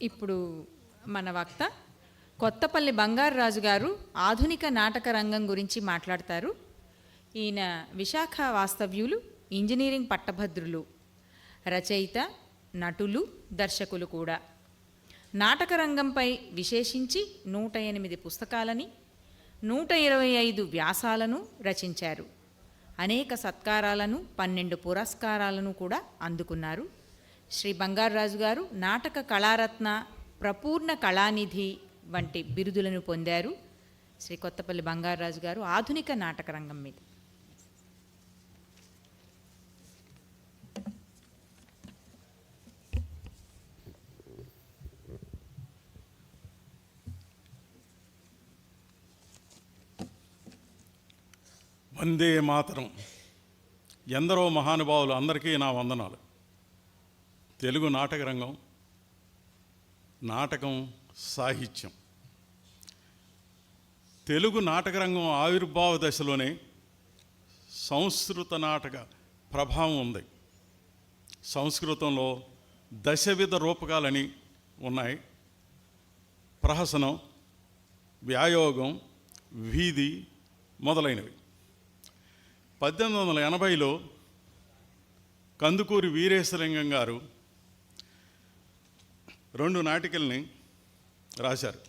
ఇప్పుడు మన వక్త కొత్తపల్లి బంగారరాజు గారు ఆధునిక నాటక రంగం గురించి మాట్లాడతారు. ఈయన విశాఖ వాస్తవ్యులు, ఇంజనీరింగ్ పట్టభద్రులు, రచయిత, నటులు, దర్శకులు కూడా. నాటక రంగంపై విశేషించి 108 పుస్తకాలని, 125 వ్యాసాలను రచించారు. అనేక సత్కారాలను, 12 పురస్కారాలను కూడా అందుకున్నారు. శ్రీ బంగారరాజు గారు నాటక కళారత్న, ప్రపూర్ణ కళానిధి వంటి బిరుదులను పొందారు. శ్రీ కొత్తపల్లి బంగారరాజు గారు ఆధునిక నాటక రంగం మీద. వందే మాతరం. ఎందరో మహానుభావులు అందరికీ నా వందనాలు. తెలుగు నాటక రంగం, నాటకం, సాహిత్యం. తెలుగు నాటక రంగం ఆవిర్భావ దశలోనే సంస్కృత నాటక ప్రభావం ఉంది. సంస్కృతంలో దశవిధ రూపకాలని ఉన్నాయి. ప్రహసనం, వ్యాయోగం, వీధి మొదలైనవి. 1880లో కందుకూరి వీరేశలింగం గారు 2 నాటికల్ని రాశారు.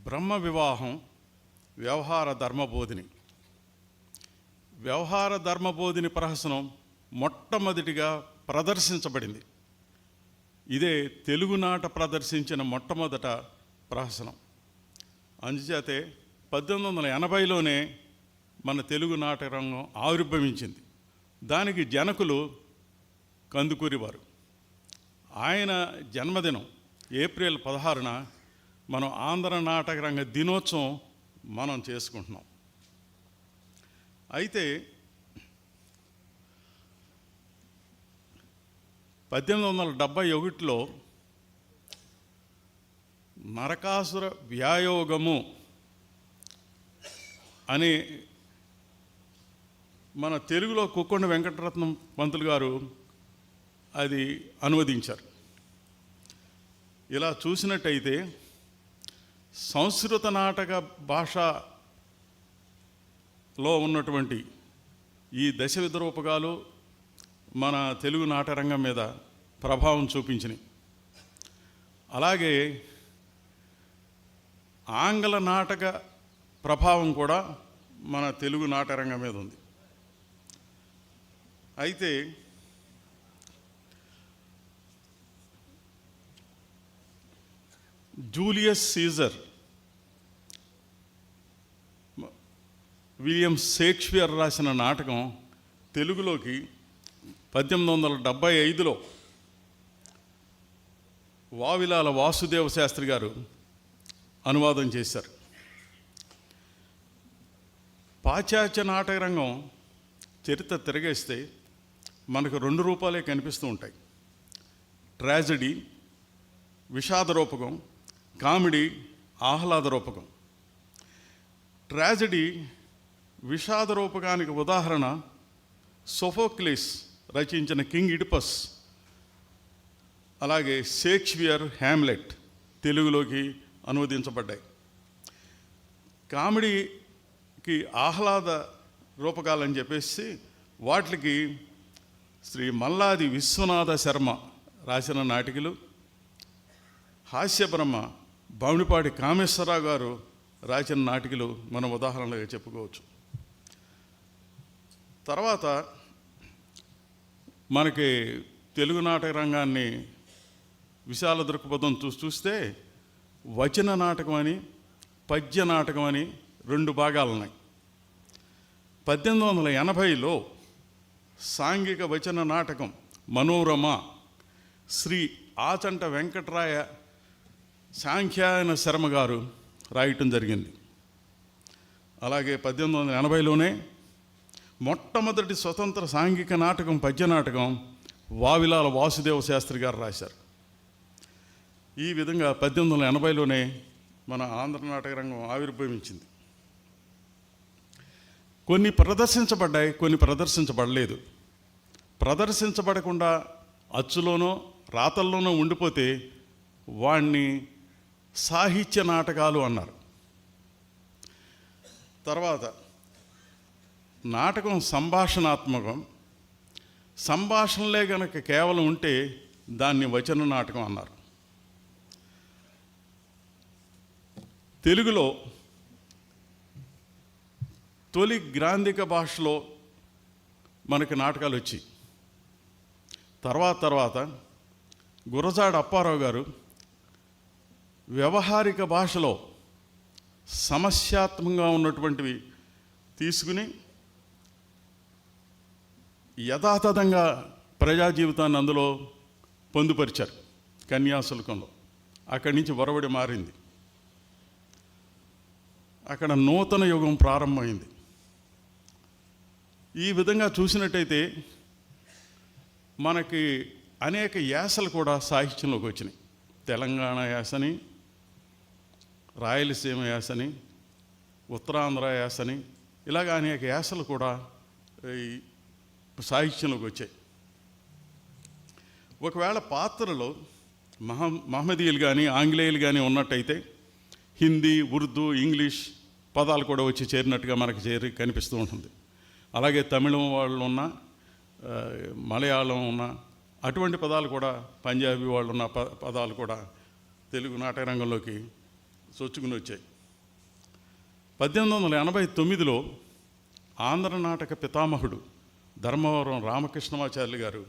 బ్రహ్మ వివాహం, వ్యవహార ధర్మబోధిని. వ్యవహార ధర్మబోధిని ప్రహసనం మొట్టమొదటిగా ప్రదర్శించబడింది. ఇదే తెలుగునాట ప్రదర్శించిన మొట్టమొదట ప్రహసనం. అందుచేతే 1880లోనే మన తెలుగు నాటక రంగం ఆవిర్భవించింది. దానికి జనకులు కందుకూరి వారు. ఆయన జన్మదినం ఏప్రిల్ 16న మనం ఆంధ్ర నాటక రంగ దినోత్సవం మనం చేసుకుంటున్నాం. అయితే 1871లో నరకాసుర వ్యాయోగము అని మన తెలుగులో కుక్కొండ వెంకటరత్నం పంతులు గారు అది అనువదించారు. ఇలా చూసినట్టయితే సంస్కృత నాటక భాషలో ఉన్నటువంటి ఈ దశవిధ రూపకాలు మన తెలుగు నాటక రంగం మీద ప్రభావం చూపించినాయి. అలాగే ఆంగ్ల నాటక ప్రభావం కూడా మన తెలుగు నాటక రంగం మీద ఉంది. అయితే జూలియస్ సీజర్, విలియం షేక్స్పియర్ రాసిన నాటకం తెలుగులోకి 1875లో వావిలాల వాసుదేవ శాస్త్రి గారు అనువాదం చేశారు. పాశ్చాత్య నాటక రంగం చరిత్ర తిరగేస్తే మనకు 2 రూపాలే కనిపిస్తూ ఉంటాయి. ట్రాజడీ, విషాద రూపకం, కామెడీ, ఆహ్లాద రూపకం. ట్రాజడీ, విషాద రూపకానికి ఉదాహరణ సోఫోక్లిస్ రచించిన కింగ్ ఇడిపస్, అలాగే షేక్స్పియర్ హ్యామ్లెట్ తెలుగులోకి అనువదించబడ్డాయి. కామెడీకి ఆహ్లాద రూపకాలని చెప్పేసి వాటికి శ్రీ మల్లాది విశ్వనాథ శర్మ రాసిన నాటికలు, హాస్యబ్రహ్మ బావునిపాటి కామేశ్వరరావు గారు రాసిన నాటికలు మనం ఉదాహరణలుగా చెప్పుకోవచ్చు. తర్వాత మనకి తెలుగు నాటక రంగాన్ని విశాల దృక్పథం చూస్తే వచన నాటకం అని, పద్య నాటకం అని 2 భాగాలు ఉన్నాయి. 1880లో సాంఘిక వచన నాటకం మనోరమ శ్రీ ఆచంట వెంకటరాయ సాంఖ్యాయన శర్మ గారు రాయటం జరిగింది. అలాగే 1880లోనే మొట్టమొదటి స్వతంత్ర సాంఘిక నాటకం, పద్య నాటకం వావిలాల వాసుదేవ శాస్త్రి గారు రాశారు. ఈ విధంగా 1880లోనే మన ఆంధ్ర నాటక రంగం ఆవిర్భవించింది. కొన్ని ప్రదర్శించబడ్డాయి, కొన్ని ప్రదర్శించబడలేదు. ప్రదర్శించబడకుండా అచ్చులోనో రాతల్లోనో ఉండిపోతే వాణ్ణి సాహిత్య నాటకాలు అన్నారు. తర్వాత నాటకం సంభాషణాత్మకం, సంభాషణలే గనక కేవలం ఉంటే దాన్ని వచన నాటకం అన్నారు. తెలుగులో తొలి గ్రాంధిక భాషలో మనకి నాటకాలు వచ్చి తర్వాత గురజాడ అప్పారావు గారు వ్యవహారిక భాషలో సమస్యాత్మకంగా ఉన్నటువంటివి తీసుకుని యథాతథంగా ప్రజా జీవితాన్ని అందులో పొందుపరిచారు. కన్యాశుల్కంలో అక్కడి నుంచి ఒరవడి మారింది, అక్కడ నూతన యుగం ప్రారంభమైంది. ఈ విధంగా చూసినట్టయితే మనకి అనేక యాసలు కూడా సాహిత్యంలోకి వచ్చినాయి. తెలంగాణ యాసని, రాయలసీమ యాసని, ఉత్తరాంధ్ర యాసని, ఇలాగ అనేక యాసలు కూడా ఈ సాహిత్యంలోకి వచ్చాయి. ఒకవేళ పాత్రలో మహమ్మదీయులు కానీ ఆంగ్లేయులు కానీ ఉన్నట్టయితే హిందీ, ఉర్దూ, ఇంగ్లీష్ పదాలు కూడా వచ్చి చేరినట్టుగా మనకు కనిపిస్తూ ఉంటుంది. అలాగే తమిళం వాళ్ళు ఉన్న, మలయాళం ఉన్న అటువంటి పదాలు కూడా, పంజాబీ వాళ్ళు ఉన్న పదాలు కూడా తెలుగు నాటక రంగంలోకి చొచ్చుకుని వచ్చాయి. 1889లో ఆంధ్ర నాటక పితామహుడు ధర్మవరం రామకృష్ణమాచార్యులు గారు